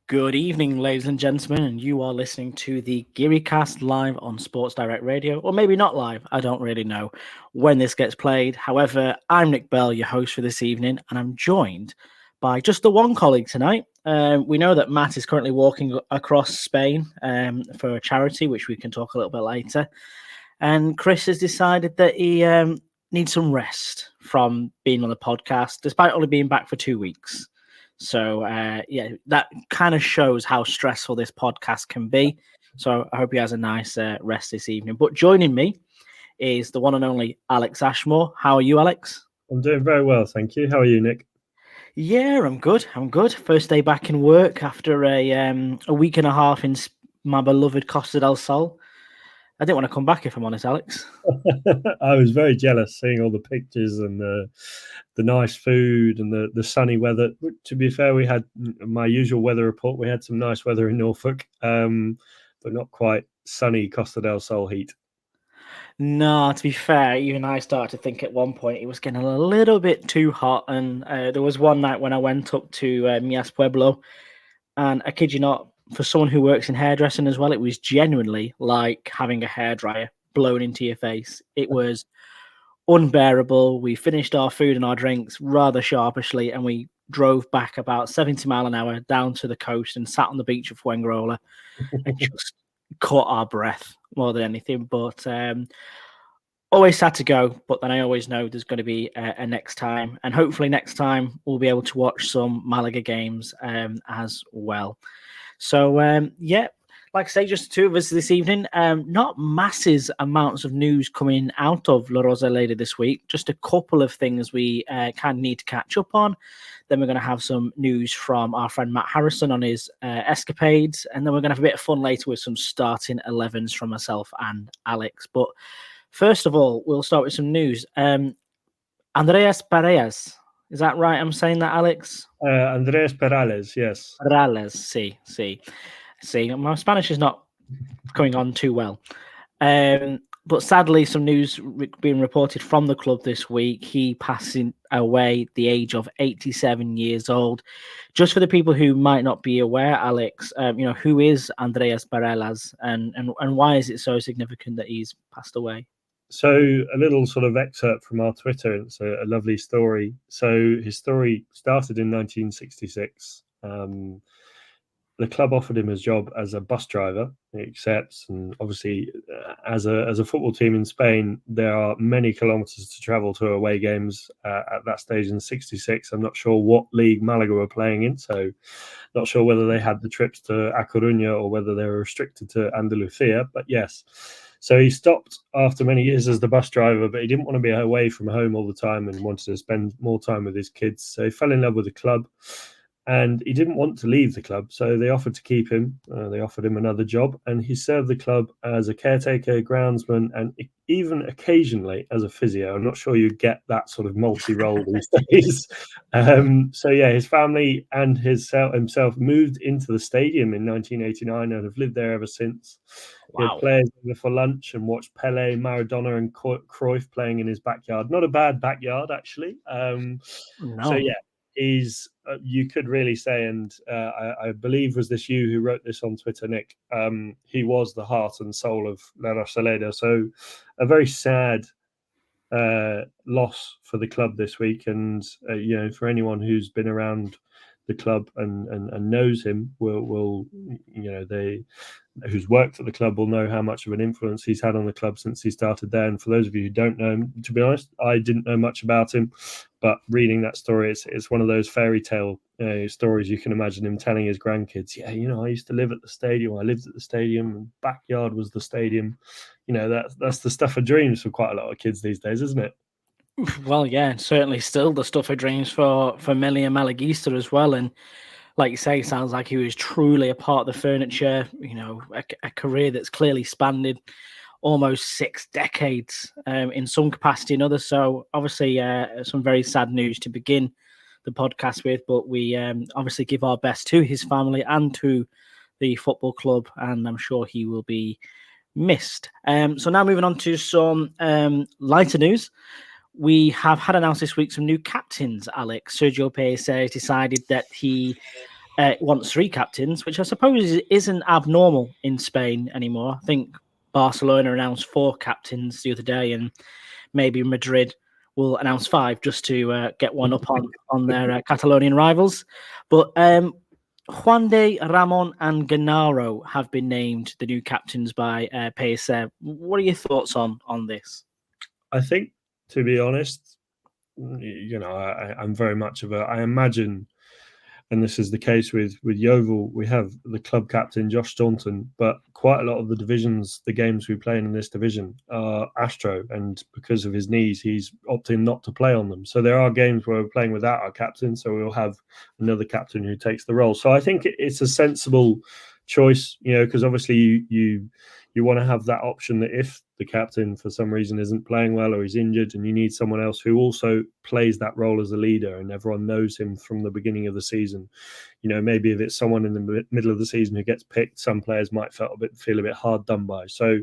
Good evening, ladies and gentlemen, and you are listening to the GearyCast live on Sports Direct Radio, or maybe not live. I don't really know when this gets played. However, I'm Nick Bell, your host for this evening, and I'm joined by just the one colleague tonight. We know that Matt is currently walking across Spain for a charity, which we can talk a little bit later. And Chris has decided that he needs some rest from being on the podcast, despite only being back for 2 weeks. So, that kind of shows how stressful this podcast can be. So I hope he has a nice rest this evening. But joining me is the one and only Alex Ashmore. How are you, Alex? I'm doing very well, thank you. How are you, Nick? Yeah, I'm good. First day back in work after a week and a half in my beloved Costa del Sol. I didn't want to come back, if I'm honest, Alex. I was very jealous seeing all the pictures and the nice food and the sunny weather. To be fair, we had my usual weather report. We had some nice weather in Norfolk, but not quite sunny Costa del Sol heat. No, to be fair, even I started to think at one point it was getting a little bit too hot. And there was one night when I went up to Mias Pueblo, and I kid you not, for someone who works in hairdressing as well, it was genuinely like having a hairdryer blown into your face. It was unbearable. We finished our food and our drinks rather sharpishly, and we drove back about 70 miles an hour down to the coast and sat on the beach of Fuengirola and just caught our breath more than anything. But always sad to go, but then I always know there's going to be a next time, and hopefully next time we'll be able to watch some Malaga games as well. So, like I say, just two of us this evening. Not massive amounts of news coming out of La Rosaleda this week. Just a couple of things we kind of need to catch up on. Then we're going to have some news from our friend Matt Harrison on his escapades. And then we're going to have a bit of fun later with some starting 11s from myself and Alex. But first of all, we'll start with some news. Andreas Parejas. Is that right? I'm saying that, Alex? Andres Perales, yes. Perales, See, my Spanish is not going on too well. But sadly, some news being reported from the club this week. He passing away at the age of 87 years old. Just for the people who might not be aware, Alex, who is Andreas Parejas and why is it so significant that he's passed away? So a little sort of excerpt from our Twitter. It's a lovely story. So his story started in 1966. The club offered him a job as a bus driver. He accepts, and obviously, as a football team in Spain, there are many kilometres to travel to away games. At that stage in '66, I'm not sure what league Malaga were playing in, so not sure whether they had the trips to A Coruña or whether they were restricted to Andalusia. But yes. So he stopped after many years as the bus driver, but he didn't want to be away from home all the time and wanted to spend more time with his kids. So he fell in love with the club, and he didn't want to leave the club. So they offered to keep him. They offered him another job, and he served the club as a caretaker, groundsman, and even occasionally as a physio. I'm not sure you get that sort of multi-role these days. His family and himself moved into the stadium in 1989 and have lived there ever since. Wow. He had players over for lunch and watched Pele, Maradona, and Cruyff playing in his backyard. Not a bad backyard, actually. No. So, yeah. He's, you could really say, and I believe was this you who wrote this on Twitter, Nick, he was the heart and soul of La Rosaleda. So a very sad loss for the club this week. And, for anyone who's been around the club and knows him, who's worked at the club will know how much of an influence he's had on the club since he started there. And for those of you who don't know him, to be honest, I didn't know much about him, but reading that story, it's one of those fairy tale stories you can imagine him telling his grandkids. Yeah, I used to live at the stadium. I lived at the stadium, and backyard was the stadium. That's the stuff of dreams for quite a lot of kids these days, isn't it? Well, yeah, certainly still the stuff of dreams for many a Malaguista as well. And like you say, sounds like he was truly a part of the furniture, a career that's clearly spanned almost 6 decades in some capacity and others. So obviously some very sad news to begin the podcast with, but we obviously give our best to his family and to the football club, and I'm sure he will be missed. So now moving on to some lighter news. We have had announced this week some new captains, Alex. Sergio Pellicer has decided that he wants 3 captains, which I suppose isn't abnormal in Spain anymore. I think Barcelona announced 4 captains the other day, and maybe Madrid will announce 5 just to get one up on their Catalonian rivals. But Juan de Ramon and Gennaro have been named the new captains by Pellicer. What are your thoughts on this? I think, to be honest, I'm very much of I imagine, and this is the case with Yeovil, we have the club captain Josh Staunton, but quite a lot of the games we play in this division are Astro, and because of his knees, he's opting not to play on them. So there are games where we're playing without our captain, so we'll have another captain who takes the role. So I think it's a sensible choice, because obviously you want to have that option that if the captain for some reason isn't playing well or he's injured, and you need someone else who also plays that role as a leader and everyone knows him from the beginning of the season. Maybe if it's someone in the middle of the season who gets picked, some players might feel a bit hard done by. So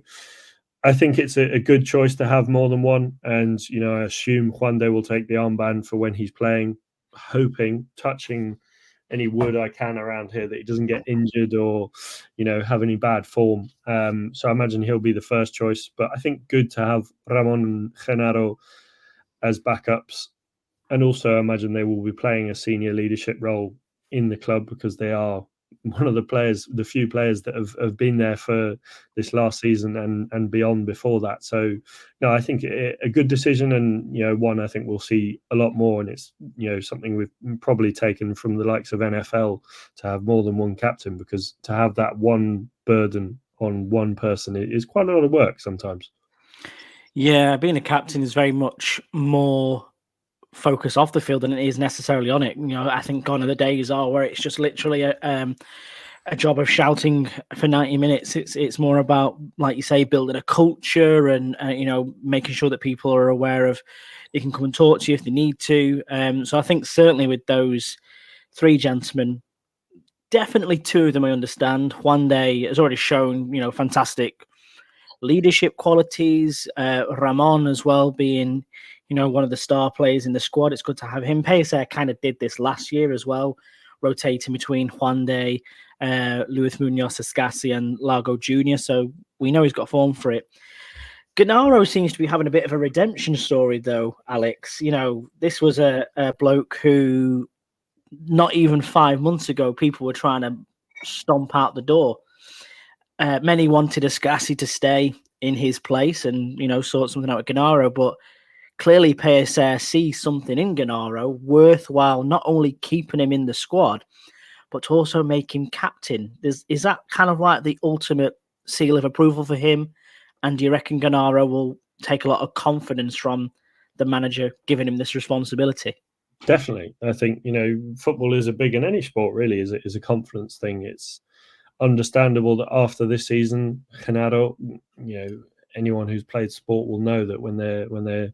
I think it's a good choice to have more than one. And, I assume Juan de will take the armband for when he's playing, touching any wood I can around here that he doesn't get injured or, have any bad form. So I imagine he'll be the first choice. But I think good to have Ramon and Genaro as backups. And also I imagine they will be playing a senior leadership role in the club because they are one of the few players that have been there for this last season and beyond before that. So, no, I think a good decision, and one I think we'll see a lot more, and it's something we've probably taken from the likes of NFL to have more than one captain, because to have that one burden on one person is quite a lot of work sometimes. Yeah, being a captain is very much more focus off the field than it is necessarily on it. I think gone are the days are where it's just literally a job of shouting for 90 minutes. It's more about, like you say, building a culture and making sure that people are aware of they can come and talk to you if they need to. So I think certainly with those 3 gentlemen, definitely 2 of them I understand. Juan de has already shown fantastic leadership qualities. Ramon as well, being one of the star players in the squad. It's good to have him. Pellicer kind of did this last year as well, rotating between Juan de, Luis Munoz Escassi, and Largo Jr. So we know he's got form for it. Gennaro seems to be having a bit of a redemption story, though, Alex. This was a bloke who, not even 5 months ago, people were trying to stomp out the door. Many wanted Escassi to stay in his place and, sort something out with Gennaro, but clearly Pellicer sees something in Gennaro worthwhile not only keeping him in the squad, but to also make him captain. Is that kind of like the ultimate seal of approval for him? And do you reckon Gennaro will take a lot of confidence from the manager giving him this responsibility? Definitely. I think, football is a big, in any sport really, is a confidence thing. It's understandable that after this season, Genaro, anyone who's played sport will know that when they're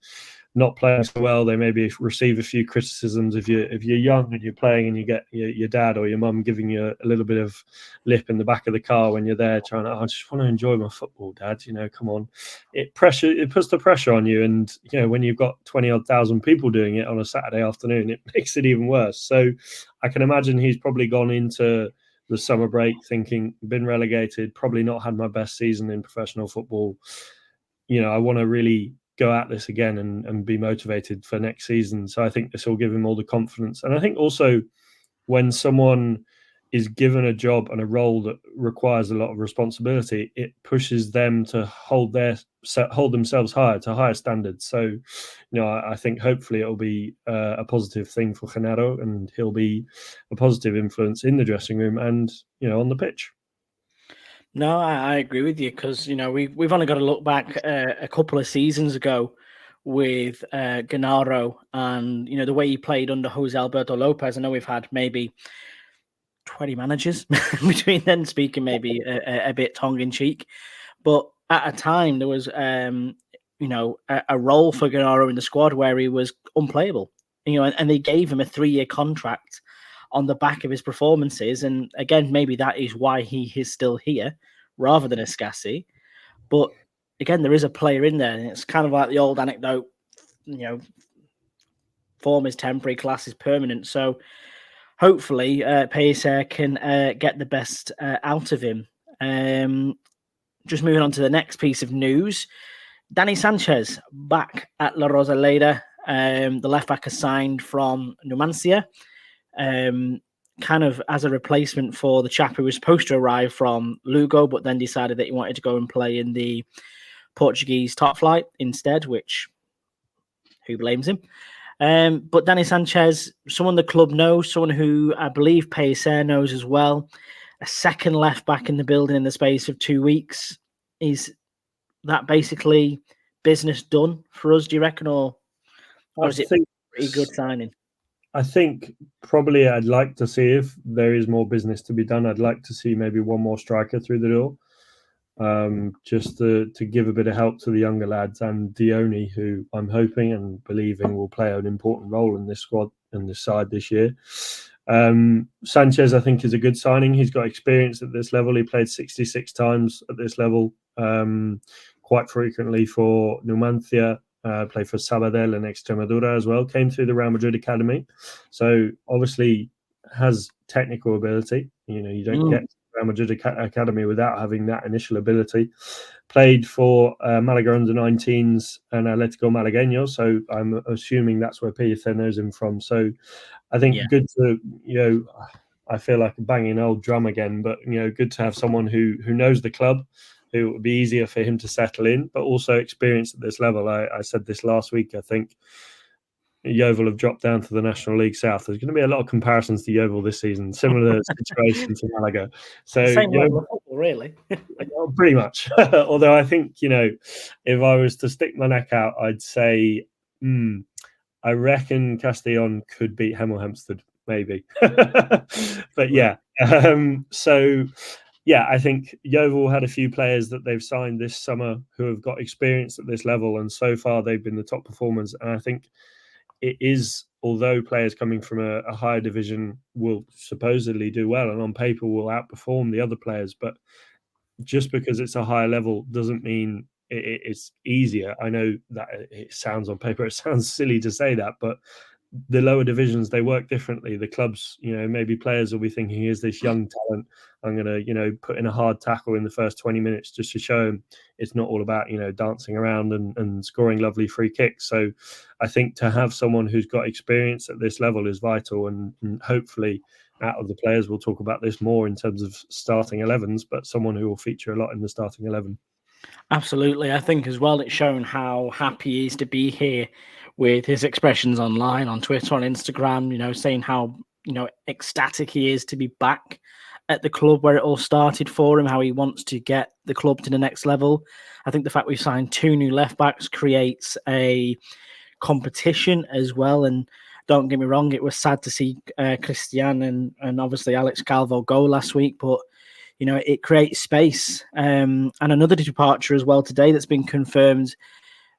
not playing so well, they maybe receive a few criticisms. If you're young and you're playing and you get your dad or your mum giving you a little bit of lip in the back of the car when you're there trying to, I just want to enjoy my football, Dad. Come on. It puts the pressure on you, and when you've got 20,000 odd people doing it on a Saturday afternoon, it makes it even worse. So I can imagine he's probably gone into the summer break thinking, been relegated, probably not had my best season in professional football. I want to really go at this again and be motivated for next season. So I think this will give him all the confidence. And I think also when someone is given a job and a role that requires a lot of responsibility, it pushes them to hold themselves higher, to higher standards. So, I think hopefully it'll be a positive thing for Genaro, and he'll be a positive influence in the dressing room and, on the pitch. No, I agree with you because we've only got to look back a couple of seasons ago with Gennaro and the way he played under Jose Alberto Lopez. I know we've had maybe 20 managers between then, speaking maybe a bit tongue in cheek, but at a time there was a role for Gennaro in the squad where he was unplayable. And they gave him a 3-year contract on the back of his performances. And again, maybe that is why he is still here rather than Escassi. But again, there is a player in there, and it's kind of like the old anecdote, form is temporary, class is permanent. So hopefully Pellicer can get the best out of him. Just moving on to the next piece of news. Dani Sanchez back at La Rosaleda. The left back assigned from Numancia, kind of as a replacement for the chap who was supposed to arrive from Lugo, but then decided that he wanted to go and play in the Portuguese top flight instead, which who blames him? But Dani Sanchez, someone the club knows, someone who I believe Pellicer knows as well. A second left back in the building in the space of 2 weeks. Is that basically business done for us, do you reckon? Or is it a pretty good signing? I think probably I'd like to see if there is more business to be done. I'd like to see maybe one more striker through the door. Just to give a bit of help to the younger lads, and Dione, who I'm hoping and believing will play an important role in this squad and this side this year. Sanchez, I think, is a good signing. He's got experience at this level. He played 66 times at this level, quite frequently for Numancia, played for Sabadell and Extremadura as well, came through the Real Madrid Academy. So obviously has technical ability. You don't get Real Madrid Academy without having that initial ability. Played for Malaga under-19s and Atletico Malagueño, so I'm assuming that's where Pellicer knows him from. So I think good to, I feel like I'm banging an old drum again, but good to have someone who knows the club, who it would be easier for him to settle in, but also experienced at this level. I said this last week, I think Yeovil have dropped down to the National League South. There's going to be a lot of comparisons to Yeovil this season, similar situation to Malaga. So same level of football, really. Pretty much. Although I think, if I was to stick my neck out, I'd say, I reckon Castellón could beat Hemel Hempstead, maybe. But yeah. I think Yeovil had a few players that they've signed this summer who have got experience at this level, and so far they've been the top performers. And I think it is, although players coming from a higher division will supposedly do well and on paper will outperform the other players, but just because it's a higher level doesn't mean it's easier. I know that it sounds on paper, it sounds silly to say that, but the lower divisions, they work differently. The clubs, maybe players will be thinking, here's this young talent, I'm going to, put in a hard tackle in the first 20 minutes just to show him it's not all about, dancing around and scoring lovely free kicks. So I think to have someone who's got experience at this level is vital, and hopefully out of the players, we'll talk about this more in terms of starting 11s, but someone who will feature a lot in the starting 11. Absolutely. I think as well it's shown how happy he is to be here with his expressions online, on Twitter, on Instagram, saying how, ecstatic he is to be back at the club where it all started for him, how he wants to get the club to the next level. I think the fact we've signed 2 new left backs creates a competition as well. And don't get me wrong, it was sad to see Christian and obviously Alex Calvo go last week, but it creates space. And another departure as well today that's been confirmed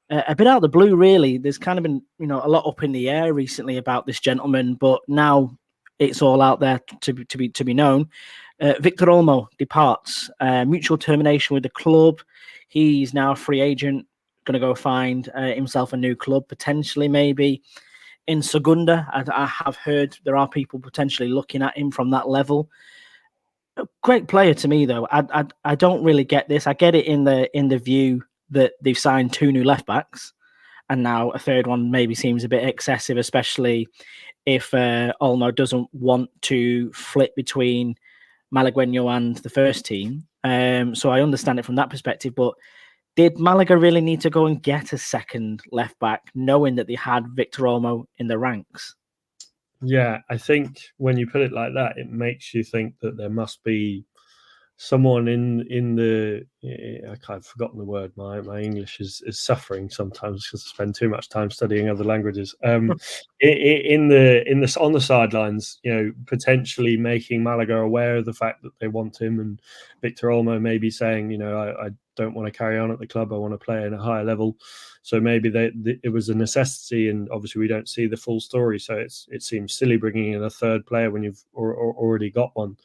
a bit out of the blue, really. There's kind of been, a lot up in the air recently about this gentleman, but now it's all out there to be known. Victor Olmo departs, mutual termination with the club. He's now a free agent, going to go find himself a new club, potentially maybe in Segunda. I have heard there are people potentially looking at him from that level. A great player to me, though. I don't really get this. I get it in the view that they've signed 2 new left backs, and now a third one maybe seems a bit excessive, especially if Olmo doesn't want to flip between Malagueño and the first team. So I understand it from that perspective. But did Malaga really need to go and get a second left back, knowing that they had Victor Olmo in the ranks? Yeah, I think when you put it like that, it makes you think that there must be someone in the, I've forgotten the word. My English is suffering sometimes because I spend too much time studying other languages. On the sidelines, potentially making Malaga aware of the fact that they want him, and Victor Olmo maybe saying, I don't want to carry on at the club. I want to play at a higher level. So maybe it was a necessity, and obviously we don't see the full story. So it seems silly bringing in a third player when you've already got one.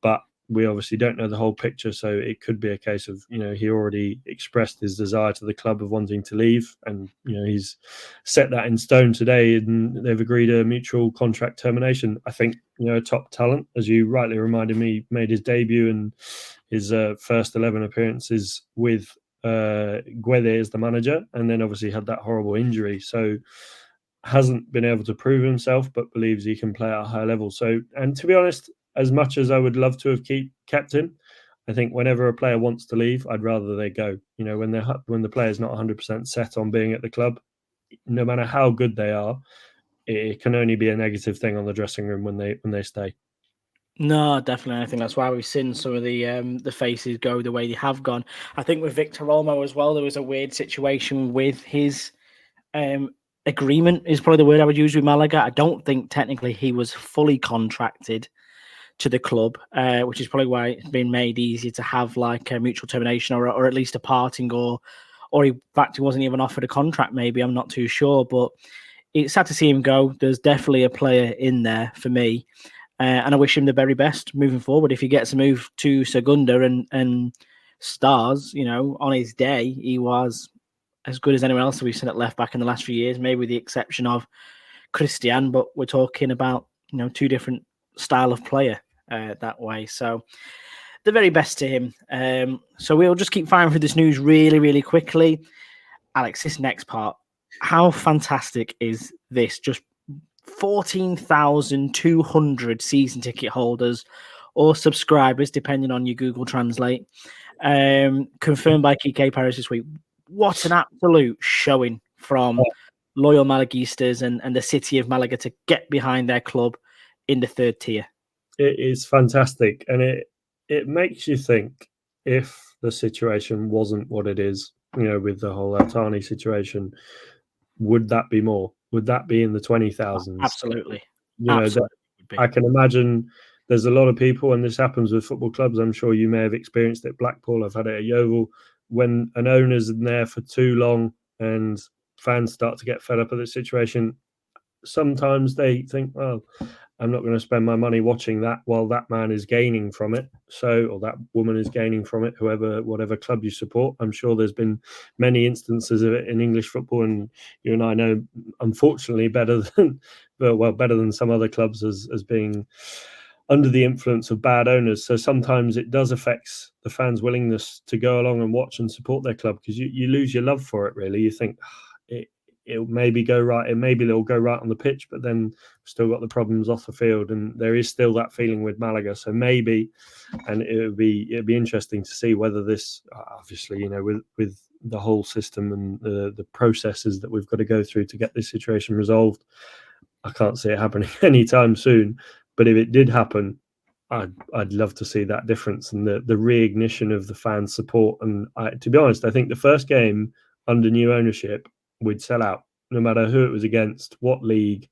But we obviously don't know the whole picture, so it could be a case of, he already expressed his desire to the club of wanting to leave, and he's set that in stone today, and they've agreed a mutual contract termination. I think a top talent, as you rightly reminded me, made his debut and his first 11 appearances with Guede as the manager, and then obviously had that horrible injury, so hasn't been able to prove himself, but believes he can play at a high level. So, and to be honest, as much as I would love to have kept him, I think whenever a player wants to leave, I'd rather they go. When the player's not 100% set on being at the club, no matter how good they are, it can only be a negative thing on the dressing room when they stay. No, definitely. I think that's why we've seen some of the faces go the way they have gone. I think with Victor Olmo as well, there was a weird situation with his agreement, is probably the word I would use, with Malaga. I don't think technically he was fully contracted to the club, which is probably why it's been made easier to have like a mutual termination or at least a parting, or in fact he wasn't even offered a contract. Maybe, I'm not too sure, but it's sad to see him go. There's definitely a player in there for me. And I wish him the very best moving forward. If he gets a move to Segunda and stars, on his day, he was as good as anyone else that we've seen at left back in the last few years, maybe with the exception of Christian. But we're talking about, two different style of player that way. So the very best to him. So we'll just keep firing through this news really, really quickly. Alex, this next part, how fantastic is this? Just 14,200 season ticket holders or subscribers, depending on your Google Translate, confirmed by Kike Paris this week. What an absolute showing from loyal Malaguistas and the city of Malaga to get behind their club in the third tier. It is fantastic, and it makes you think, if the situation wasn't what it is, with the whole Altani situation, would that be more? Would that be in the 20,000s? Absolutely. I can imagine there's a lot of people, and this happens with football clubs. I'm sure you may have experienced it at Blackpool. I've had it at Yeovil. When an owner's in there for too long and fans start to get fed up of the situation, sometimes they think, well, I'm not going to spend my money watching that while that man is gaining from it. So, or that woman is gaining from it, whatever club you support. I'm sure there's been many instances of it in English football, and you and I know, unfortunately, better than some other clubs as being under the influence of bad owners. So sometimes it does affect the fans' willingness to go along and watch and support their club, because you lose your love for it, really. You think, it'll maybe go right, and maybe it'll go right on the pitch, but then we've still got the problems off the field, and there is still that feeling with Malaga. So maybe, and it'd be interesting to see whether this, obviously, with the whole system and the processes that we've got to go through to get this situation resolved, I can't see it happening anytime soon. But if it did happen, I'd love to see that difference and the reignition of the fan support. And to be honest, I think the first game under new ownership, we'd sell out, no matter who it was against, what league.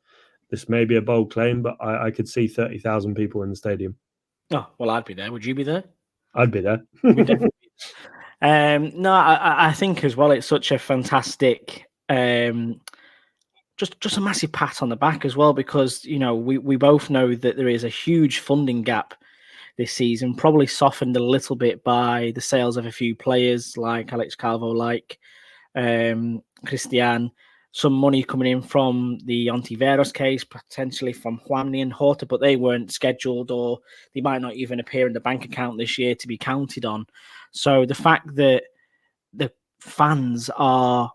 This may be a bold claim, but I could see 30,000 people in the stadium. Oh, well, I'd be there. Would you be there? I'd be there. We'd definitely be there. No, I think as well, it's such a fantastic, just a massive pat on the back as well, because, we both know that there is a huge funding gap this season, probably softened a little bit by the sales of a few players like Alex Calvo, like Christian, some money coming in from the Ontiveros case, potentially from Juanmi and Horta, but they weren't scheduled, or they might not even appear in the bank account this year to be counted on. So the fact that the fans are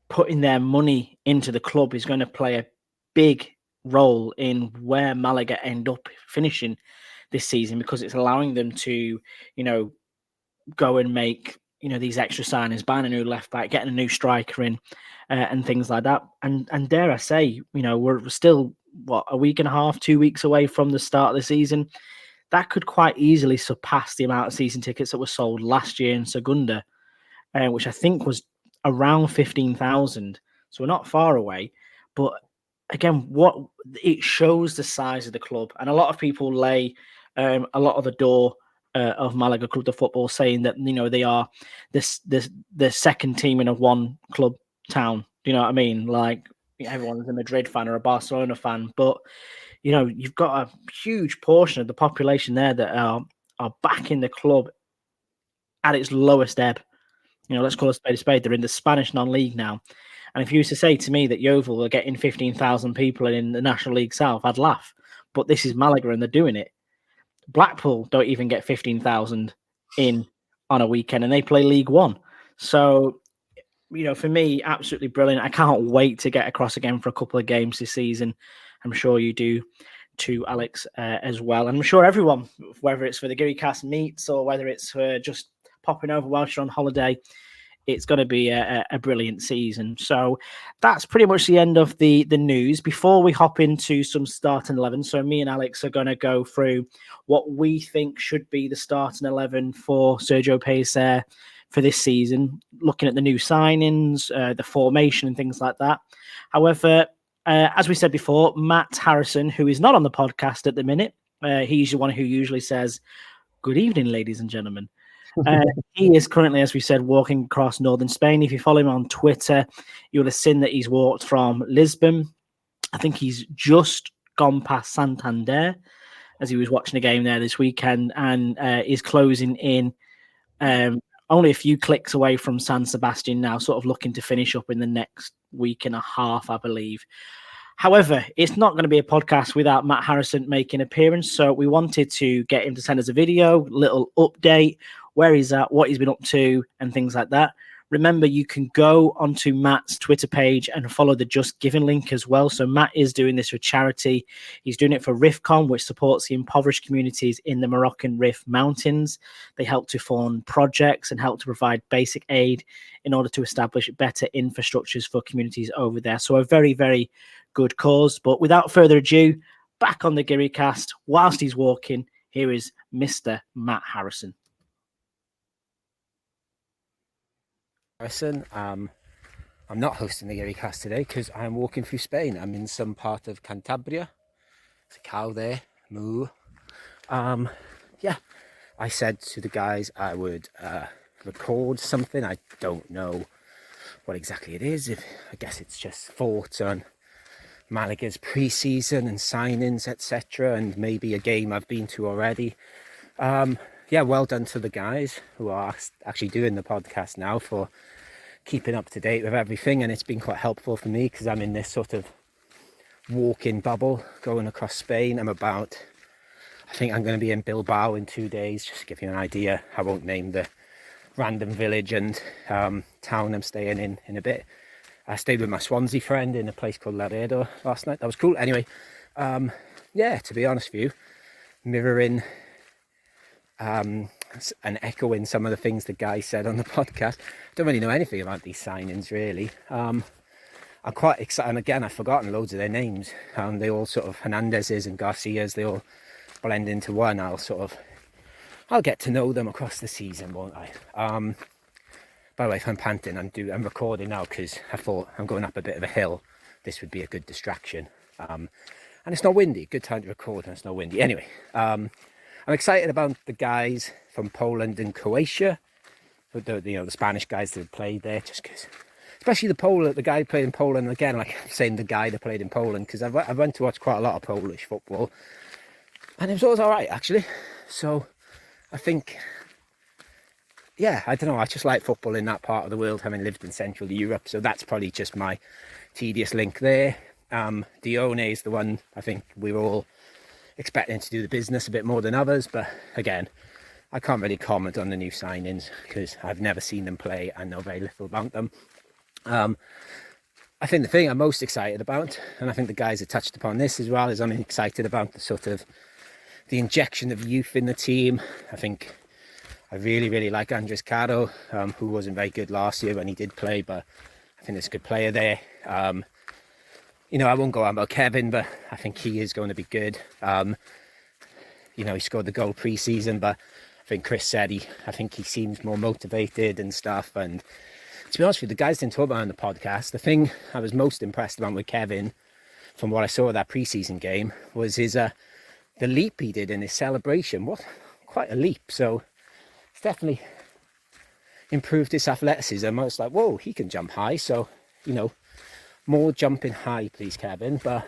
putting their money into the club is going to play a big role in where Malaga end up finishing this season, because it's allowing them to, go and make, these extra signings, buying a new left back, getting a new striker in, and things like that. And dare I say, we're still, a week and a half, 2 weeks away from the start of the season. That could quite easily surpass the amount of season tickets that were sold last year in Segunda, which I think was around 15,000. So we're not far away. But again, what it shows the size of the club. And a lot of people lay a lot of the door of Malaga Club de Football, saying that, they are the second team in a one club town. Do you know what I mean? Like, everyone's a Madrid fan or a Barcelona fan, but you've got a huge portion of the population there that are are backing the club at its lowest ebb. Let's call a spade a spade. They're in the Spanish non-league now. And if you used to say to me that Yeovil are getting 15,000 people in the National League South, I'd laugh. But this is Malaga and they're doing it. Blackpool don't even get 15,000 in on a weekend and they play League One. So, for me, absolutely brilliant. I can't wait to get across again for a couple of games this season. I'm sure you do too, Alex, as well. And I'm sure everyone, whether it's for the GearyCast meets or whether it's for just popping over whilst you're on holiday, it's going to be a brilliant season. So that's pretty much the end of the news. Before we hop into some starting 11, so me and Alex are going to go through what we think should be the starting 11 for Sergio Pellicer for this season, looking at the new signings, the formation and things like that. However, as we said before, Matt Harrison, who is not on the podcast at the minute, he's the one who usually says, "Good evening, ladies and gentlemen." He is currently, as we said, walking across northern Spain. If you follow him on Twitter, you'll have seen that he's walked from Lisbon. I think he's just gone past Santander as he was watching a game there this weekend and is closing in only a few clicks away from San Sebastian now, sort of looking to finish up in the next week and a half, I believe. However, it's not going to be a podcast without Matt Harrison making an appearance. So we wanted to get him to send us a video, little update, where he's at, what he's been up to, and things like that. Remember, you can go onto Matt's Twitter page and follow the Just Giving link as well. So Matt is doing this for charity. He's doing it for RIFCON, which supports the impoverished communities in the Moroccan Rif Mountains. They help to fund projects and help to provide basic aid in order to establish better infrastructures for communities over there. So a very, very good cause. But without further ado, back on the GearyCast, whilst he's walking, here is Mr. Matt Harrison. I'm not hosting the GearyCast today because I'm walking through Spain. I'm in some part of Cantabria. There's a cow there. Moo. Yeah, I said to the guys I would record something. I don't know what exactly it is. I guess it's just thoughts on Malaga's pre-season and signings, etc., and maybe a game I've been to already. Yeah, well done to the guys who are actually doing the podcast now for keeping up to date with everything, and it's been quite helpful for me because I'm in this sort of walking bubble going across Spain. I think I'm going to be in Bilbao in 2 days, just to give you an idea. I won't name the random village and town I'm staying in a bit. I stayed with my Swansea friend in a place called Laredo last night. That was cool. Anyway, yeah, to be honest with you, mirroring and echoing some of the things the guy said on the podcast. I don't really know anything about these signings, really. I'm quite excited, and again, I've forgotten loads of their names. They all sort of, Hernandez's and Garcia's, they all blend into one. I'll get to know them across the season, won't I? By the way, if I'm panting, I'm recording now because I thought I'm going up a bit of a hill. This would be a good distraction. And it's not windy. Good time to record and it's not windy. Anyway, I'm excited about the guys from Poland and Croatia, the Spanish guys that played there, just because, especially the guy who played in Poland. Again, like I'm saying, the guy that played in Poland, because I went to watch quite a lot of Polish football, and it was always all right actually. So I think, yeah, I don't know. I just like football in that part of the world, having lived in Central Europe. So that's probably just my tedious link there. Dione is the one I think we were all expecting to do the business a bit more than others, but again, I can't really comment on the new signings because I've never seen them play and know very little about them. I think the thing I'm most excited about, and I think the guys have touched upon this as well, is I'm excited about the injection of youth in the team. I think I really like Andres Caro, who wasn't very good last year when he did play, but I think there's a good player there. I won't go on about Kevin, but I think he is going to be good. He scored the goal pre-season, but I think Chris said I think he seems more motivated and stuff. And to be honest with you, the guys didn't talk about it on the podcast. The thing I was most impressed about with Kevin, from what I saw of that pre-season game, was the leap he did in his celebration. What, quite a leap. So it's definitely improved his athleticism. I was like, whoa, he can jump high. So, more jumping high, please, Kevin. But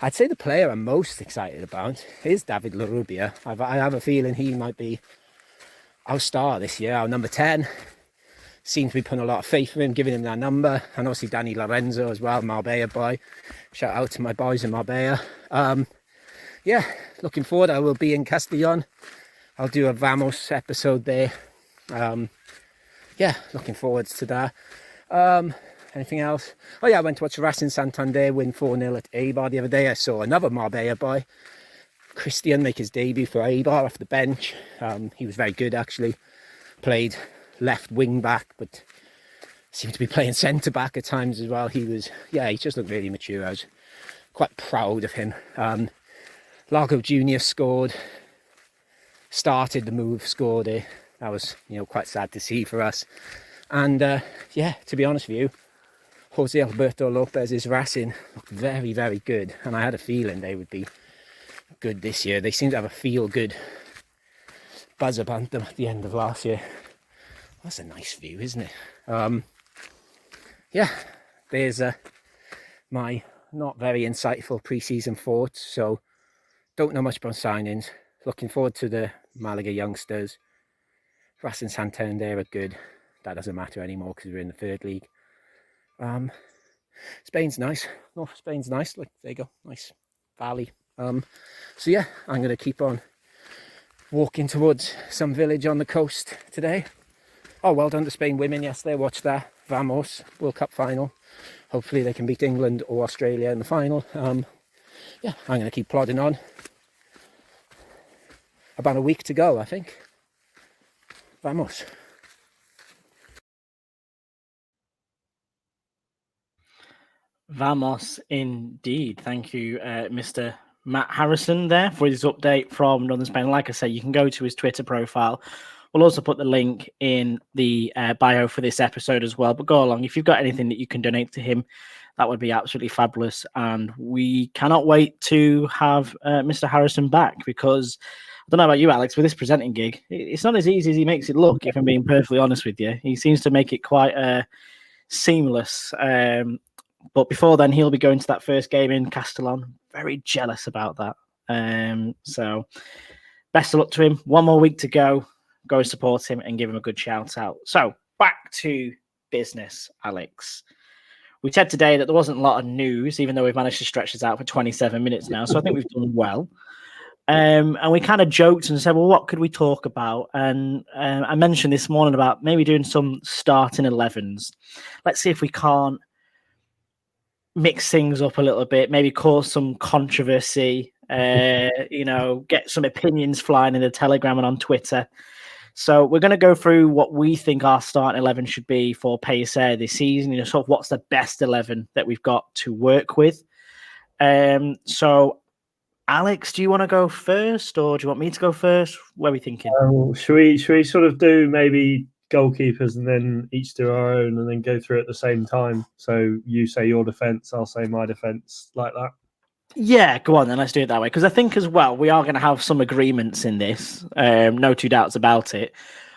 I'd say the player I'm most excited about is David Larrubia. I have a feeling he might be our star this year, our number 10. Seems to be putting a lot of faith in him, giving him that number. And obviously Danny Lorenzo as well, Marbella boy. Shout out to my boys in Marbella. Yeah, looking forward. I will be in Castellon. I'll do a Vamos episode there. Yeah, looking forward to that. Anything else? Oh yeah, I went to watch Racing Santander win 4-0 at Eibar the other day. I saw another Marbella boy, Christian, make his debut for Eibar off the bench. He was very good actually. Played left wing back, but seemed to be playing centre back at times as well. He just looked really mature. I was quite proud of him. Largo Jr. scored, started the move, scored it. That was, quite sad to see for us. And yeah, to be honest with you, Jose Alberto Lopez's Racing looked very, very good. And I had a feeling they would be good this year. They seem to have a feel-good buzz about them at the end of last year. That's a nice view, isn't it? Yeah, there's my not very insightful pre-season thoughts. So don't know much about signings. Looking forward to the Malaga youngsters. Racing Santander are good. That doesn't matter anymore because we're in the third league. Spain's nice. North Spain's nice. Look, there you go. Nice valley. So yeah, I'm going to keep on walking towards some village on the coast today. Oh, well done to Spain women yesterday. Watched that. Vamos, World Cup final. Hopefully they can beat England or Australia in the final. Yeah, I'm going to keep plodding on. About a week to go, I think. Vamos. Vamos indeed. Thank you, Mr. Matt Harrison there for his update from Northern Spain. Like I say, you can go to his Twitter profile. We'll also put the link in the bio for this episode as well. But go along. If you've got anything that you can donate to him, that would be absolutely fabulous. And we cannot wait to have Mr. Harrison back because I don't know about you, Alex, with this presenting gig, it's not as easy as he makes it look, if I'm being perfectly honest with you. He seems to make it quite seamless. But before then, he'll be going to that first game in Castellon. Very jealous about that. So best of luck to him. One more week to go. Go support him and give him a good shout out. So back to business, Alex. We said today that there wasn't a lot of news, even though we've managed to stretch this out for 27 minutes now. So I think we've done well. And we kind of joked and said, well, what could we talk about? And I mentioned this morning about maybe doing some starting 11s. Let's see if we can't mix things up a little bit, maybe cause some controversy, get some opinions flying in the Telegram and on Twitter. So we're going to go through what we think our starting 11 should be for Pellicer this season, sort of what's the best 11 that we've got to work with. So Alex, do you want to go first or do you want me to go first? What are we thinking? Should we sort of do maybe goalkeepers and then each do our own and then go through at the same time? So you say your defence, I'll say my defence, like that? Yeah, go on then. Let's do it that way. Because I think as well, we are going to have some agreements in this. No two doubts about it.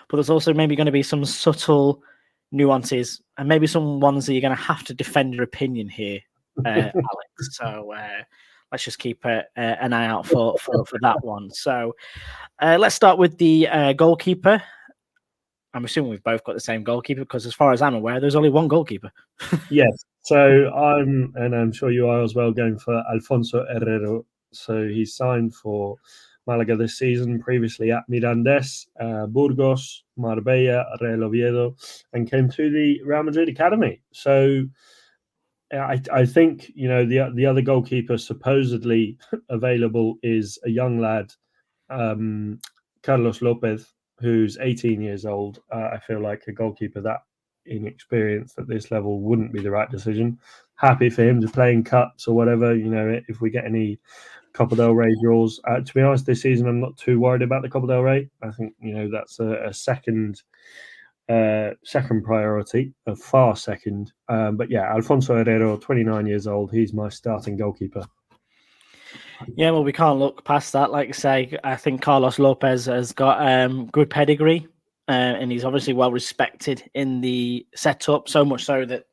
But there's also maybe going to be some subtle nuances and maybe some ones that you're going to have to defend your opinion here, Alex. So let's just keep an eye out for that one. So let's start with the goalkeeper. I'm assuming we've both got the same goalkeeper because as far as I'm aware, there's only one goalkeeper. Yes. So I'm sure you are as well, going for Alfonso Herrero. So he's signed for Malaga this season, previously at Mirandes, Burgos, Marbella, Real Oviedo, and came to the Real Madrid Academy. So I think, the other goalkeeper supposedly available is a young lad, Carlos Lopez, who's 18 years old. I feel like a goalkeeper that inexperienced at this level wouldn't be the right decision. Happy for him to play in cups or whatever, if we get any Copa del Rey draws. To be honest, this season I'm not too worried about the Copa del Rey. I think, that's a second priority, a far second. But yeah, Alfonso Herrero, 29 years old. He's my starting goalkeeper. Yeah, well, we can't look past that. Like I say, I think Carlos Lopez has got good pedigree, and he's obviously well respected in the setup, so much so that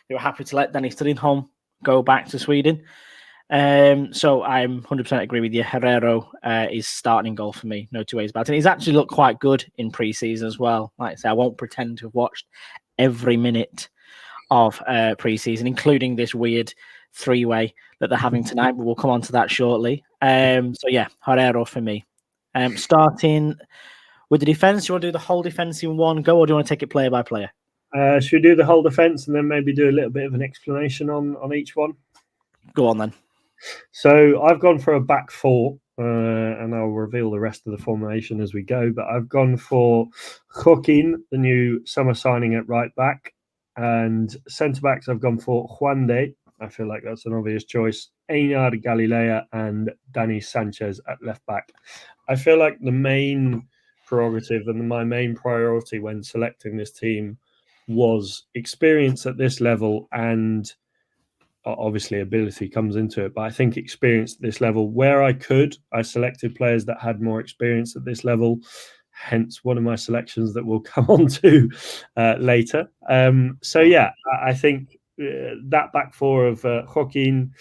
they were happy to let Danny Stridholm go back to Sweden. So I'm 100% agree with you. Herrero is starting goal for me. No two ways about it. He's actually looked quite good in pre-season as well. Like I say, I won't pretend to have watched every minute of pre-season, including this weird three-way that they're having tonight, but we'll come on to that shortly. So yeah, Herrero for me. Starting with the defence, you want to do the whole defence in one go, or do you want to take it player by player? Should we do the whole defence and then maybe do a little bit of an explanation on each one? Go on then. So I've gone for a back four, and I'll reveal the rest of the formation as we go. But I've gone for Joaquin, the new summer signing at right back, and centre backs I've gone for Juan de. I feel like that's an obvious choice. Einar Galilea and Dani Sanchez at left back. I feel like the main prerogative and my main priority when selecting this team was experience at this level, and obviously ability comes into it, but I think experience at this level, where I could, I selected players that had more experience at this level, hence one of my selections that we'll come on to later. So yeah, I think that back four of Joaquin,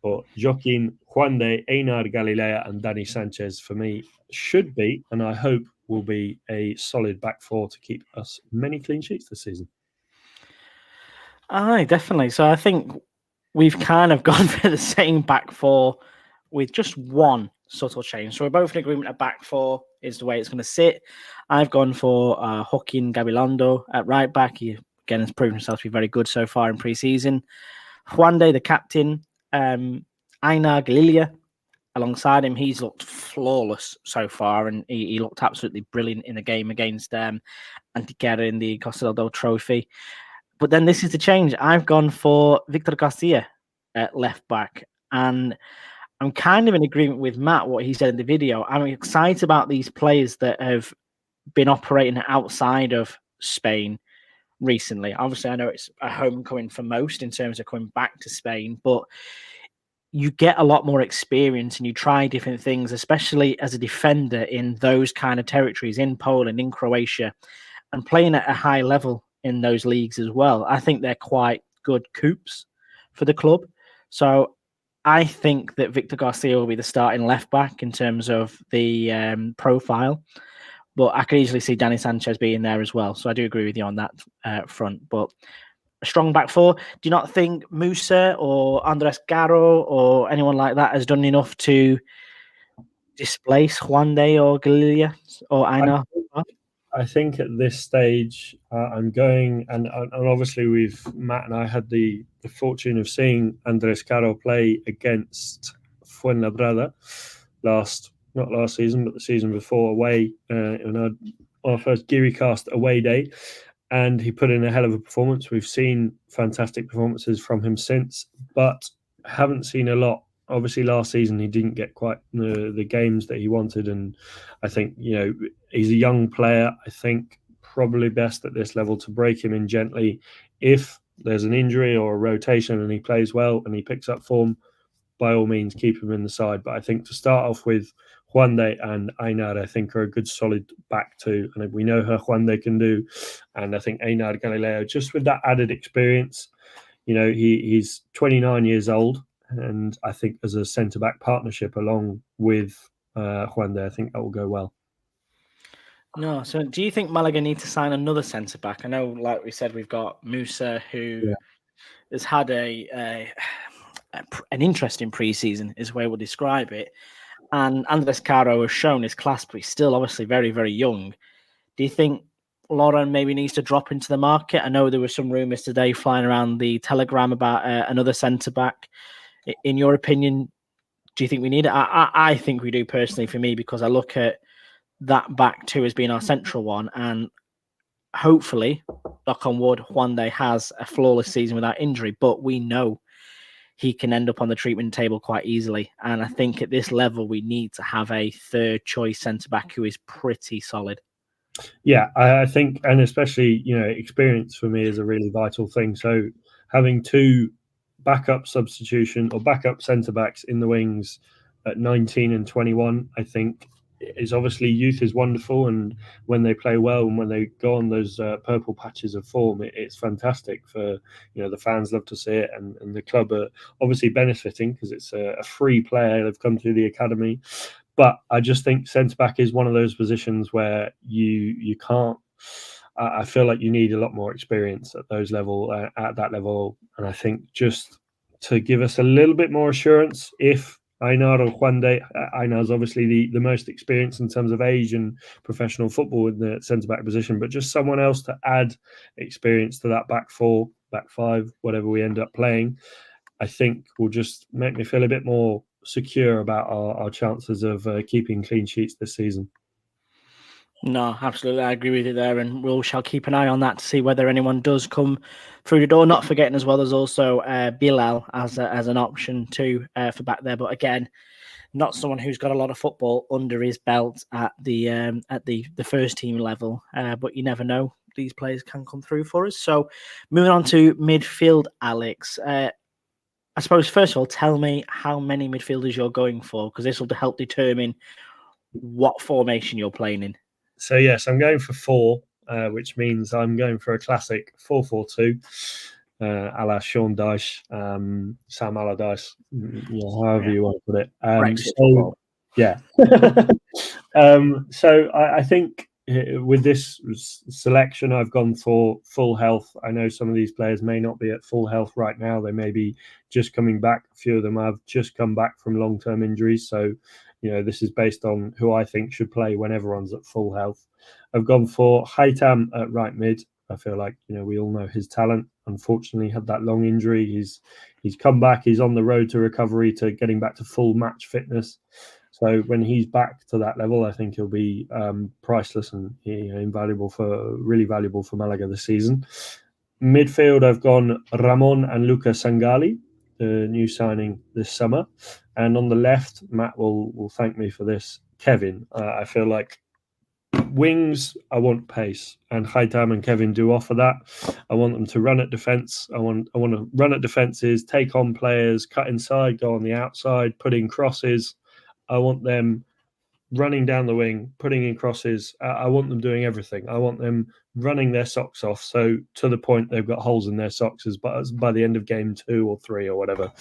Juan de, Einar Galilea and Dani Sanchez for me should be, and I hope will be, a solid back four to keep us many clean sheets this season. Aye, definitely. So I think we've kind of gone for the same back four with just one subtle change. So we're both in agreement a back four is the way it's going to sit. I've gone for Joaquin Gabilondo at right back. He, again, has proven himself to be very good so far in pre-season. Juan de, the captain. Einar Galilea alongside him. He's looked flawless so far, and he looked absolutely brilliant in the game against Antequera in the Costa del Trophy. But then this is the change. I've gone for Victor Garcia at left back. And I'm kind of in agreement with Matt, what he said in the video. I'm excited about these players that have been operating outside of Spain recently. Obviously, I know it's a homecoming for most in terms of coming back to Spain, but you get a lot more experience and you try different things, especially as a defender in those kind of territories, in Poland, in Croatia, and playing at a high level in those leagues as well. I think they're quite good coups for the club. So I think that Victor Garcia will be the starting left back in terms of the profile. But I could easily see Dani Sanchez being there as well. So I do agree with you on that front. But a strong back four. Do you not think Musa or Andres Garro or anyone like that has done enough to displace Juan de or Galilea or Einar? I think at this stage, I'm going, and obviously Matt and I had the fortune of seeing Andres Caro play against Fuenlabrada not last season, but the season before, away in our first GearyCast away day, and he put in a hell of a performance. We've seen fantastic performances from him since, but haven't seen a lot. Obviously, last season he didn't get quite the games that he wanted, and I think he's a young player. I think probably best at this level to break him in gently. If there's an injury or a rotation and he plays well and he picks up form, by all means keep him in the side. But I think to start off with, Juan de and Einar, I think, are a good solid back two, and we know how Juan de can do, and I think Einar Galileo, just with that added experience, he's 29 years old. And I think as a centre-back partnership along with Juan de, I think that will go well. No, so do you think Malaga need to sign another centre-back? I know, like we said, we've got Musa, who has had an interesting pre-season, is the way we'll describe it. And Andres Caro has shown his class, but he's still obviously very, very young. Do you think Lauren maybe needs to drop into the market? I know there were some rumours today flying around the Telegram about another centre-back. In your opinion, do you think we need it? I think we do personally, for me, because I look at that back two as being our central one, and hopefully, knock on wood, Juan de has a flawless season without injury, but we know he can end up on the treatment table quite easily. And I think at this level, we need to have a third choice centre-back who is pretty solid. Yeah, I think, and especially, experience for me is a really vital thing. So having two backup substitution or backup centre-backs in the wings at 19 and 21, I think is obviously youth is wonderful, and when they play well and when they go on those purple patches of form, it's fantastic for the fans love to see it, and the club are obviously benefiting because it's a free player. They've come through the academy, but I just think centre back is one of those positions where you can't. I feel like you need a lot more experience at those level at that level, and I think just to give us a little bit more assurance if Einar or Juande. Einar's obviously the most experienced in terms of age and professional football in the centre-back position, but just someone else to add experience to that back four, back five, whatever we end up playing, I think will just make me feel a bit more secure about our chances of keeping clean sheets this season. No, absolutely. I agree with you there. And we shall keep an eye on that to see whether anyone does come through the door. Not forgetting as well, there's also Bilal as an option too for back there. But again, not someone who's got a lot of football under his belt at the first team level. But you never know. These players can come through for us. So moving on to midfield, Alex. I suppose, first of all, tell me how many midfielders you're going for, because this will help determine what formation you're playing in. So yes, I'm going for 4, which means I'm going for a classic 4-4-2, a la Sean Dyche, Sam Allardyce, however you want to put it. Yeah. So I think with this selection, I've gone for full health. I know some of these players may not be at full health right now. They may be just coming back. A few of them have just come back from long-term injuries. So, this is based on who I think should play when everyone's at full health. I've gone for Haitam at right mid. I feel like, we all know his talent. Unfortunately, had that long injury. He's come back. He's on the road to recovery, to getting back to full match fitness. So when he's back to that level, I think he'll be priceless and really valuable for Malaga this season. Midfield, I've gone Ramon and Luca Sangali, the new signing this summer. And on the left, Matt will thank me for this, Kevin. I feel like wings, I want pace, and Haitam and Kevin do offer that. I want them to run at defence. I want to run at defences, take on players, cut inside, go on the outside, put in crosses. I want them running down the wing, putting in crosses. I want them doing everything. I want them running their socks off. So to the point they've got holes in their socks by the end of game 2 or 3 or whatever.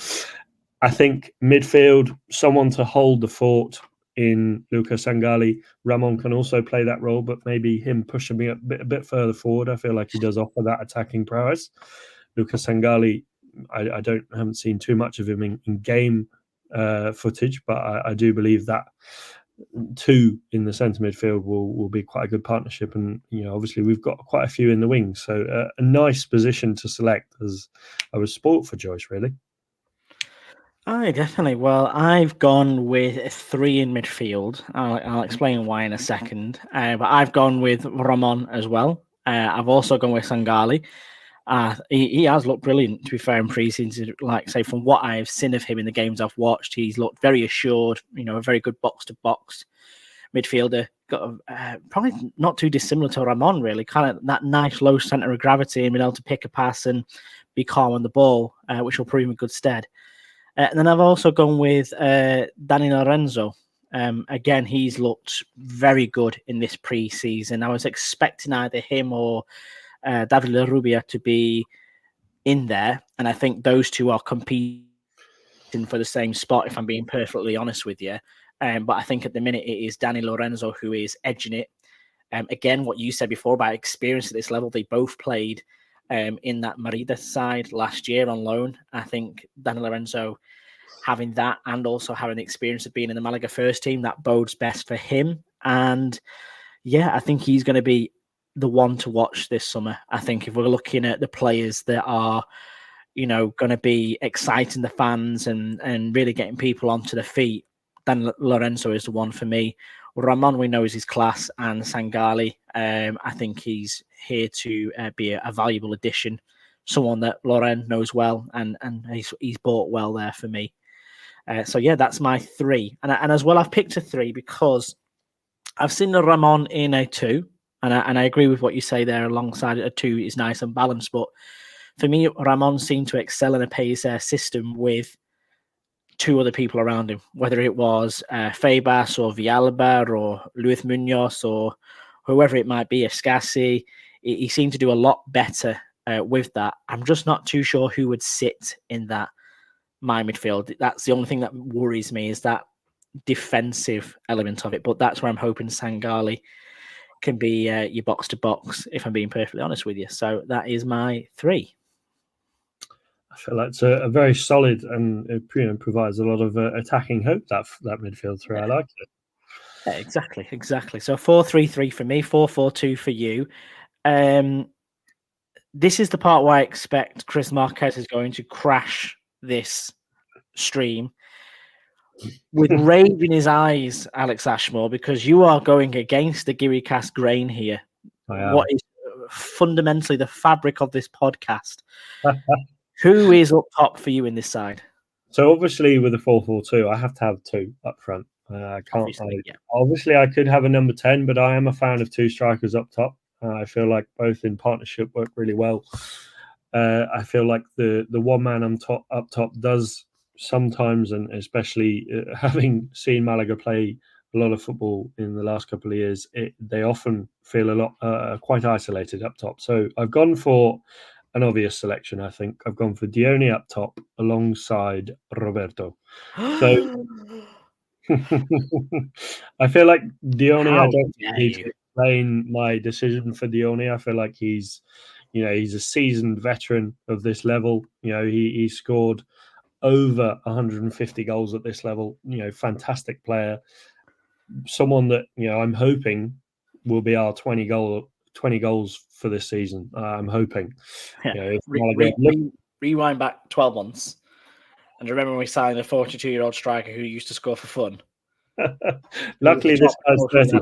I think midfield, someone to hold the fort in Luca Sangali. Ramon can also play that role, but maybe him pushing me a bit further forward. I feel like he does offer that attacking prowess. Luca Sangali, I haven't seen too much of him in game footage, but I do believe that 2 in the centre midfield will be quite a good partnership. And obviously we've got quite a few in the wings, so a nice position to select. As I was spoilt for choice, really. Definitely. Well, I've gone with 3 in midfield. I'll explain why in a second. But I've gone with Ramon as well. I've also gone with Sangali. He has looked brilliant, to be fair, in pre-season. Like, say, from what I've seen of him in the games I've watched, he's looked very assured, a very good box-to-box midfielder. Got probably not too dissimilar to Ramon, really. Kind of that nice low centre of gravity and being able to pick a pass and be calm on the ball, which will prove in good stead. And then I've also gone with Dani Lorenzo. Again, he's looked very good in this pre-season. I was expecting either him or David Larrubia to be in there, and I think those two are competing for the same spot, if I'm being perfectly honest with you. But I think at the minute it is Dani Lorenzo who is edging it. Again, what you said before about experience at this level, they both played in that Merida side last year on loan. I think Dani Lorenzo having that and also having the experience of being in the Malaga first team, that bodes best for him. And yeah, I think he's going to be the one to watch this summer. I think if we're looking at the players that are, going to be exciting the fans and really getting people onto their feet, then Lorenzo is the one for me. Ramon, we know, is his class, and Sangali, I think he's here to be a valuable addition, someone that Loren knows well, and he's bought well there for me. So yeah, that's my 3, and as well, I've picked a 3 because I've seen the Ramon in a 2, and I agree with what you say there. Alongside a 2 is nice and balanced, but for me, Ramon seemed to excel in a Pellicer system with two other people around him, whether it was Febas or Villalba or Luis Munoz or whoever it might be, Escassi. He seemed to do a lot better with that. I'm just not too sure who would sit in that my midfield. That's the only thing that worries me, is that defensive element of it. But that's where I'm hoping Sangali can be your box to box, if I'm being perfectly honest with you. So that is my 3. I feel like it's a very solid and it provides a lot of attacking hope, that midfield 3. I like it. Yeah, exactly. So 4-3-3 for me, 4-4-2 for you. This is the part where I expect Chris Marquez is going to crash this stream with rage in his eyes, Alex Ashmore, because you are going against the GiriCast grain here. What is fundamentally the fabric of this podcast. Who is up top for you in this side? So obviously with the 4-4-2, I have to have 2 up front. I can't. Obviously, I could have a number 10, but I am a fan of 2 strikers up top. I feel like both in partnership work really well. I feel like the one man up top does sometimes, and especially having seen Malaga play a lot of football in the last couple of years, they often feel a lot quite isolated up top. So I've gone for an obvious selection. I think I've gone for Dione up top alongside Roberto. So I feel like Dione, I don't need to explain my decision for Dione. I feel like he's a seasoned veteran of this level. He scored over 150 goals at this level. Fantastic player. Someone that I'm hoping will be our 20 goals for this season. I'm hoping. Rewind back 12 months. And remember when we signed a 42-year-old striker who used to score for fun? Luckily, this guy's 30.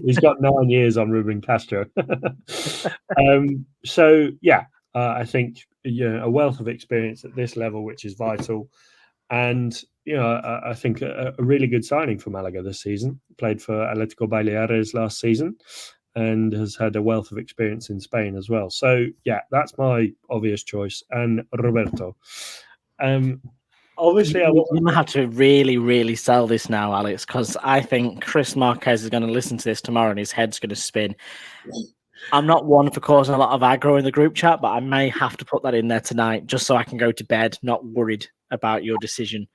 He's got 9 years on Ruben Castro. I think a wealth of experience at this level, which is vital. And I think a really good signing for Malaga this season. Played for Atletico Baleares last season, and has had a wealth of experience in Spain as well. So that's my obvious choice. And Roberto. Obviously, you might have to really, really sell this now, Alex, because I think Chris Marquez is going to listen to this tomorrow and his head's going to spin. I'm not one for causing a lot of aggro in the group chat, but I may have to put that in there tonight just so I can go to bed not worried about your decision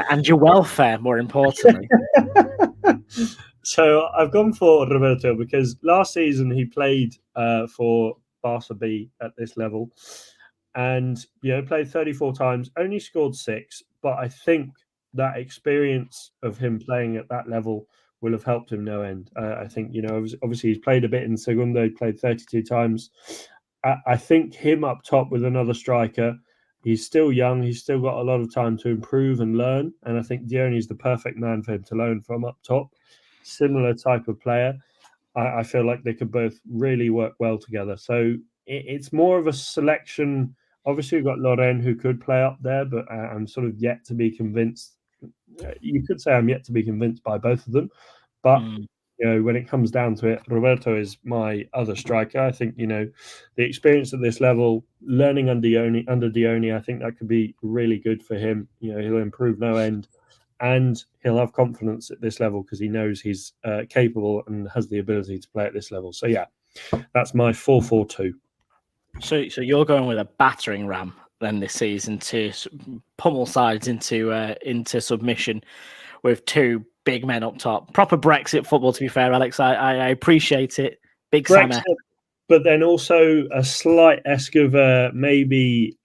and your welfare, more importantly. So I've gone for Roberto because last season he played for Barca B at this level. And played 34 times, only scored 6. But I think that experience of him playing at that level will have helped him no end. I think obviously he's played a bit in Segundo. He played 32 times. I think him up top with another striker. He's still young. He's still got a lot of time to improve and learn. And I think Dione is the perfect man for him to learn from up top. Similar type of player. I feel like they could both really work well together. So it's more of a selection. Obviously, we've got Loren who could play up there, but I'm sort of yet to be convinced. You could say I'm yet to be convinced by both of them. But, when it comes down to it, Roberto is my other striker. I think, the experience at this level, learning under Dione, I think that could be really good for him. He'll improve no end. And he'll have confidence at this level because he knows he's capable and has the ability to play at this level. So, that's my 4-4-2. So you're going with a battering ram then this season to pummel sides into submission with 2 big men up top. Proper Brexit football, to be fair, Alex. I appreciate it. Big Brexit, but then also a slight esque of maybe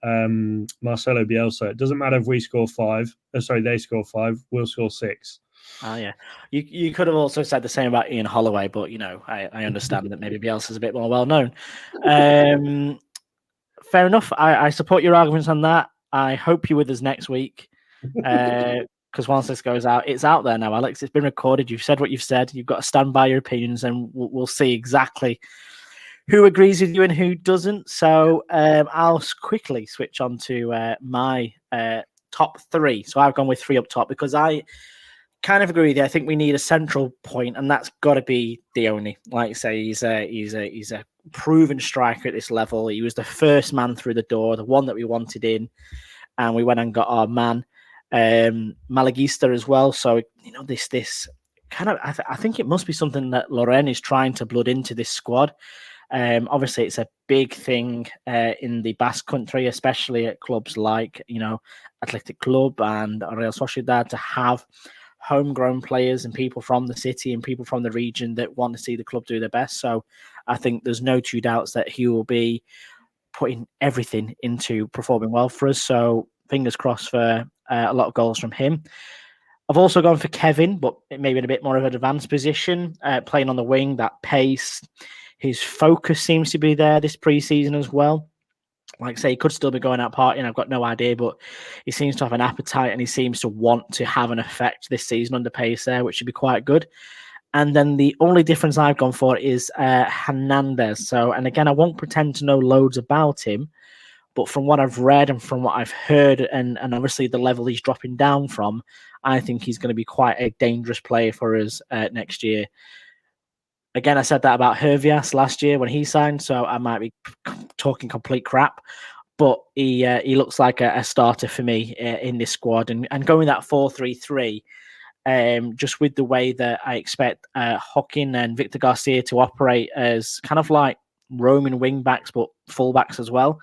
Marcelo Bielsa. It doesn't matter if we score 5. They score 5. We'll score 6. Oh, yeah. You could have also said the same about Ian Holloway, but, I understand that maybe Bielsa's a bit more well-known. Fair enough. I support your arguments on that. I hope you're with us next week because once this goes out, it's out there now, Alex. It's been recorded. You've said what you've said. You've got to stand by your opinions, and we'll see exactly who agrees with you and who doesn't. So I'll quickly switch on to my top 3. So I've gone with 3 up top because I kind of agree with you. I think we need a central point, and that's got to be Dione. Like you say, he's a proven striker at this level. He was the first man through the door, the one that we wanted in, and we went and got our man. Malagista as well. So this kind of I think it must be something that Lorraine is trying to blood into this squad. Obviously, it's a big thing in the Basque Country, especially at clubs like Athletic Club and Real Sociedad, to have homegrown players and people from the city and people from the region that want to see the club do their best. So I think there's no two doubts that he will be putting everything into performing well for us. So fingers crossed for a lot of goals from him. I've also gone for Kevin, but maybe in a bit more of an advanced position, playing on the wing, that pace. His focus seems to be there this pre-season as well. Like I say, he could still be going out partying. I've got no idea, but he seems to have an appetite and he seems to want to have an effect this season under pace there, which should be quite good. And then the only difference I've gone for is Hernandez. And again, I won't pretend to know loads about him, but from what I've read and from what I've heard, and obviously the level he's dropping down from, I think he's going to be quite a dangerous player for us next year. Again, I said that about Hervias last year when he signed, so I might be talking complete crap. But he looks like a starter for me in this squad. And going that 4-3-3, just with the way that I expect Hockin and Victor Garcia to operate as kind of like roaming wing backs, but full backs as well.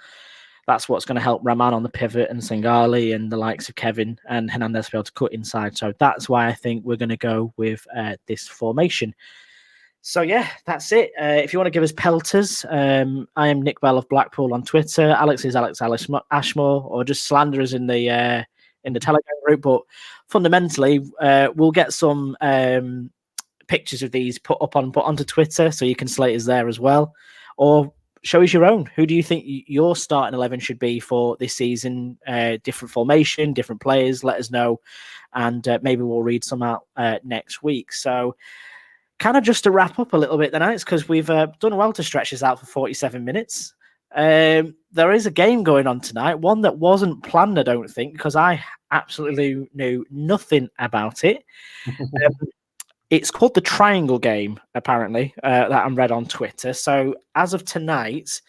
That's what's going to help Rahman on the pivot and Sengali and the likes of Kevin and Hernandez to be able to cut inside. So that's why I think we're going to go with this formation. So, yeah, that's it. If you want to give us pelters, I am Nick Bell of Blackpool on Twitter. Alex is Alex Ashmore, or just slander us in the Telegram group. But fundamentally, we'll get some pictures of these put onto Twitter, so you can slate us there as well. Or show us your own. Who do you think your starting 11 should be for this season? Different formation, different players. Let us know, and maybe we'll read some out next week. So, kind of just to wrap up a little bit tonight, because we've done well to stretch this out for 47 minutes. There is a game going on tonight, one that wasn't planned, I don't think, because I absolutely knew nothing about it. It's called the Triangle Game, apparently, that I'm read on Twitter. So as of tonight,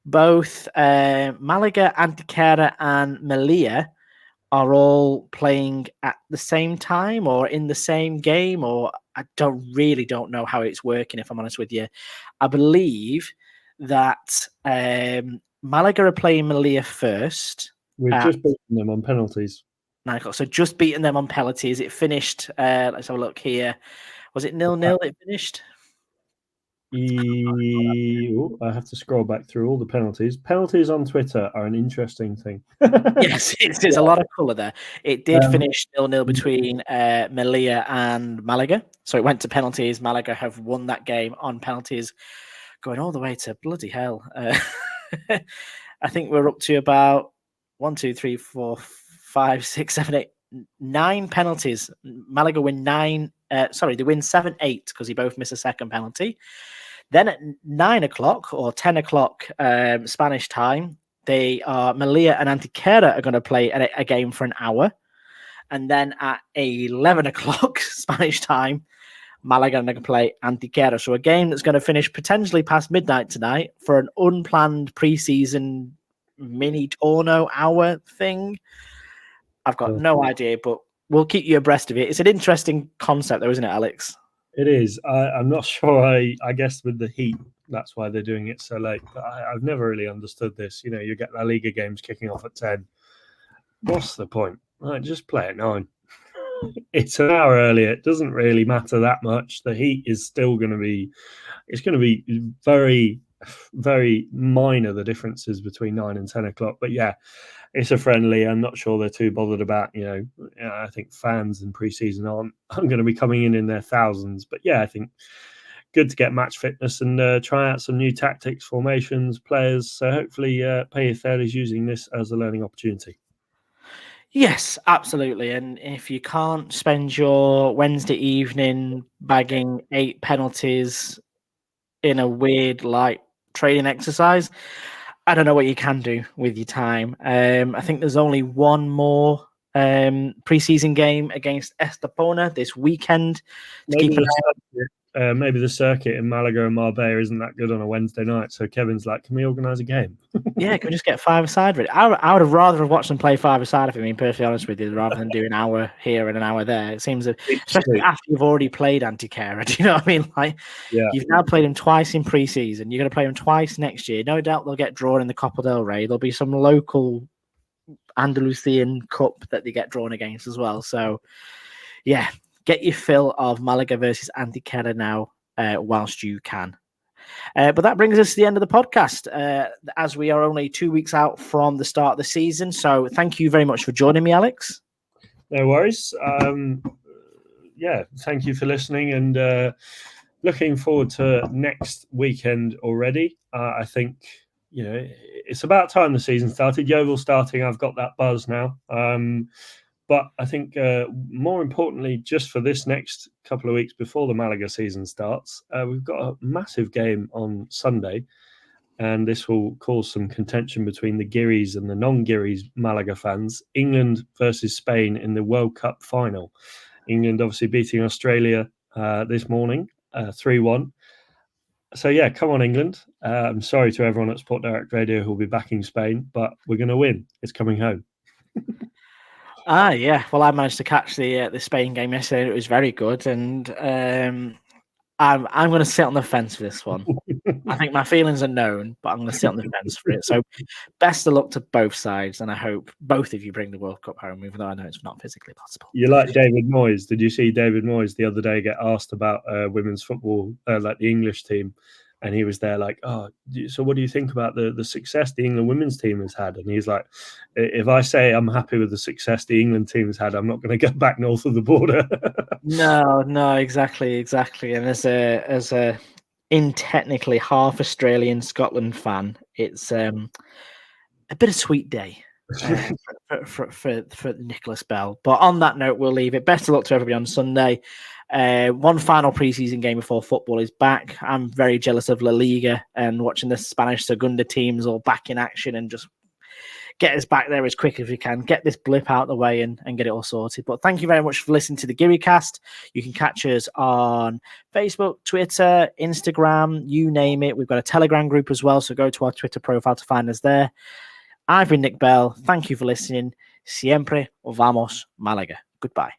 both Malaga, Antequera, and Melilla are all playing at the same time or in the same game, or I don't know how it's working, if I'm honest with you. I believe that Malaga are playing Melilla first. We've just beaten them on penalties. 9 o'clock. So just beating them on penalties. It finished, let's have a look here. Was it 0-0 it finished? I have to scroll back through all the penalties. Penalties on Twitter are an interesting thing. Yes, there's a lot of colour there. It did finish 0-0 between Melilla and Malaga. So it went to penalties. Malaga have won that game on penalties, going all the way to bloody hell. I think we're up to about 1, 2, 3, 4, 5, 6, 7, 8, 9 penalties. Malaga win 9. They win 7-8 because they both miss a second penalty. Then at 9 o'clock or 10 o'clock Spanish time, Melilla and Antequera are going to play a game for an hour. And then at 11 o'clock Spanish time, Malaga are going to play Antequera. So a game that's going to finish potentially past midnight tonight for an unplanned pre-season mini Torno hour thing. I've got no idea, but we'll keep you abreast of it. It's an interesting concept, though, isn't it, Alex? It is. I'm not sure. I guess with the heat, that's why they're doing it so late. But I've never really understood this. You get La Liga games kicking off at 10. What's the point? Just play at 9. It's an hour earlier. It doesn't really matter that much. The heat is still going to be. It's going to be very, very minor, the differences between 9 and 10 o'clock. But yeah, it's a friendly. I'm not sure they're too bothered about, I think fans in pre-season aren't going to be coming in their thousands. But yeah, I think good to get match fitness and try out some new tactics, formations, players. So hopefully Pellicer is using this as a learning opportunity. Yes, absolutely. And if you can't spend your Wednesday evening bagging 8 penalties in a weird, like, training exercise, I don't know what you can do with your time. I think there's only one more preseason game against Estepona this weekend. maybe the circuit in Malaga and Marbella isn't that good on a Wednesday night. So Kevin's like, can we organise a game? Yeah, can we just get five-a-side ready? I would have rather have watched them play five-a-side, if I'm being perfectly honest with you, rather than do an hour here and an hour there. It seems that, especially after you've already played Antequera, do you know what I mean? Like, you've now played them twice in pre-season. You're going to play them twice next year. No doubt they'll get drawn in the Copa del Rey. There'll be some local Andalusian Cup that they get drawn against as well. So, yeah, get your fill of Malaga versus Antequera now whilst you can. But that brings us to the end of the podcast, as we are only 2 weeks out from the start of the season. So thank you very much for joining me, Alex. No worries. Thank you for listening, and looking forward to next weekend already. I think, it's about time the season started. Yeovil starting, I've got that buzz now. But I think more importantly, just for this next couple of weeks before the Malaga season starts, we've got a massive game on Sunday, and this will cause some contention between the Guiris and the non-Guiris Malaga fans. England versus Spain in the World Cup final. England obviously beating Australia this morning, 3-1. So, yeah, come on, England. I'm sorry to everyone at Sport Direct Radio who will be backing Spain, but we're going to win. It's coming home. Yeah. Well, I managed to catch the Spain game yesterday. It was very good, and I'm going to sit on the fence for this one. I think my feelings are known, but I'm going to sit on the fence for it. So, best of luck to both sides, and I hope both of you bring the World Cup home, even though I know it's not physically possible. You like David Moyes? Did you see David Moyes the other day get asked about women's football, like the English team? And he was there like, oh, so what do you think about the success the England women's team has had? And he's like, if I say I'm happy with the success the England team has had, I'm not going to go back north of the border. No, exactly. And as a in technically half Australian Scotland fan, it's a bittersweet day for Nicholas Bell. But on that note, we'll leave it. Best of luck to everybody on Sunday. One final preseason game before football is back. I'm very jealous of La Liga and watching the Spanish Segunda teams all back in action and just get us back there as quick as we can. Get this blip out of the way and get it all sorted. But thank you very much for listening to the Geary Cast. You can catch us on Facebook, Twitter, Instagram, you name it. We've got a Telegram group as well, so go to our Twitter profile to find us there. I've been Nick Bell. Thank you for listening. Siempre vamos, Malaga. Goodbye.